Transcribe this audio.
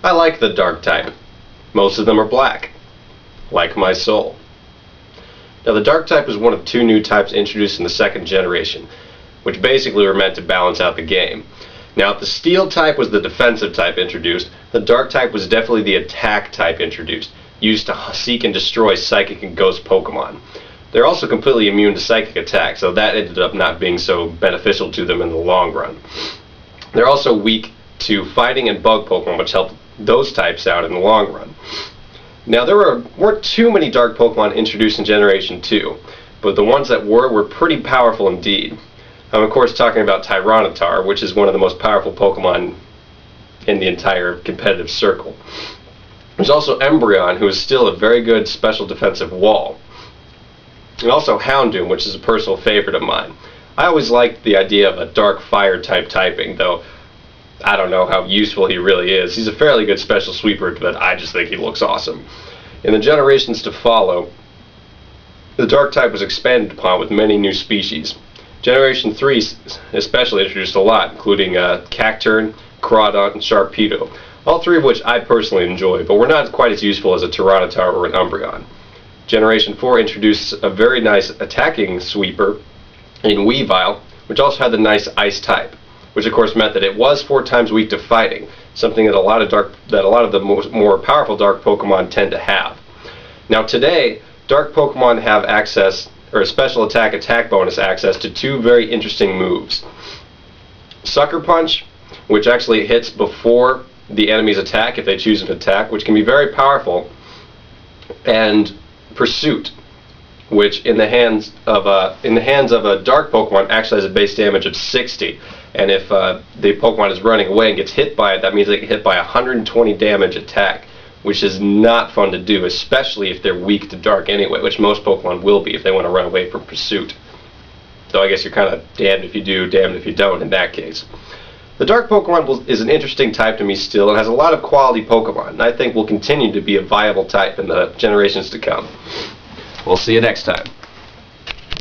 I like the dark type. Most of them are black, like my soul. Now the dark type is one of two new types introduced in the second generation, which basically were meant to balance out the game. Now if the steel type was the defensive type introduced, the dark type was definitely the attack type introduced, used to seek and destroy psychic and ghost Pokemon. They're also completely immune to psychic attacks, so that ended up not being so beneficial to them in the long run. They're also weak to fighting and bug Pokemon, which helped those types out in the long run. Now there weren't too many dark Pokemon introduced in Generation 2, but the ones that were pretty powerful indeed. I'm of course talking about Tyranitar, which is one of the most powerful Pokemon in the entire competitive circle. There's also Embryon, who is still a very good special defensive wall. And also Houndoom, which is a personal favorite of mine. I always liked the idea of a dark fire type typing, though I don't know how useful he really is. He's a fairly good special sweeper, but I just think he looks awesome. In the generations to follow, the dark type was expanded upon with many new species. Generation 3 especially introduced a lot, including Cacturne, Crawdaunt, and Sharpedo, all three of which I personally enjoy, but were not quite as useful as a Tyranitar or an Umbreon. Generation 4 introduced a very nice attacking sweeper in Weavile, which also had the nice ice type, which of course meant that it was 4 times weak to fighting, something that a lot of the more powerful dark Pokemon tend to have. Now today, dark Pokemon have access, or a special attack bonus access to 2 very interesting moves. Sucker Punch, which actually hits before the enemy's attack if they choose an attack, which can be very powerful, and Pursuit, which in the hands of a dark Pokemon actually has a base damage of 60, and if the Pokemon is running away and gets hit by it, that means they get hit by 120 damage attack, which is not fun to do, especially if they're weak to dark anyway, which most Pokemon will be if they want to run away from Pursuit. So I guess you're kind of damned if you do, damned if you don't in that case. The dark Pokemon is an interesting type to me still, and has a lot of quality Pokemon, and I think will continue to be a viable type in the generations to come. We'll see you next time.